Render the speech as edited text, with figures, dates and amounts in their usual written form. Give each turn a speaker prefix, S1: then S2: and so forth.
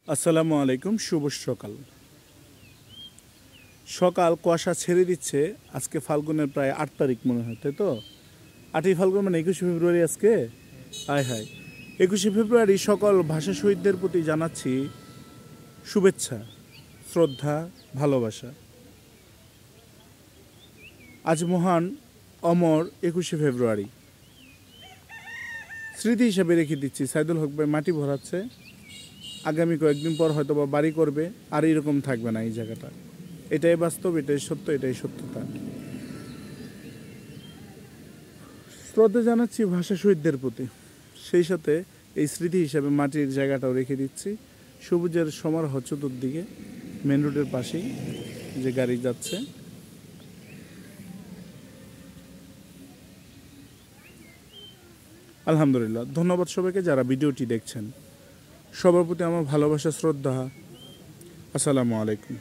S1: আসসালামু আলাইকুম, শুভ সকাল। সকাল কুয়াশা ছেড়ে দিচ্ছে। আজকে ফাল্গুনের প্রায় 8 তারিখ মনে হয়, তাই তো? 8ই ফাল্গুন মানে 21শে ফেব্রুয়ারি আজকে। হায় হায়, 21শে ফেব্রুয়ারি সকল ভাষা শহীদদের প্রতি জানাচ্ছি শুভেচ্ছা, শ্রদ্ধা, ভালোবাসা। আজ মহান অমর 21শে ফেব্রুয়ারি। স্মৃতি হিসাবে রেখে দিচ্ছি। সাইদুল হক ভাই মাটি ভরাচ্ছে, আগামী কয়েকদিন পর হয়তো বা বাড়ি করবে, আর এরকম থাকবে না এই জায়গাটা। এটাই বাস্তব, এটাই সত্য, এটাই সত্যতা। শ্রদ্ধা জানাচ্ছি ভাষা শহীদদের প্রতি, সেই সাথে এই স্মৃতি হিসাবে মাটির জায়গাটাও রেখে দিচ্ছি। সবুজের সমারোহ চতুর্দিকে, মেন রোডের পাশেই যে গাড়ি যাচ্ছে। আলহামদুলিল্লাহ, ধন্যবাদ সবাইকে যারা ভিডিওটি দেখছেন। সবার প্রতি আমার ভালোবাসা, শ্রদ্ধা। আসসালামু আলাইকুম।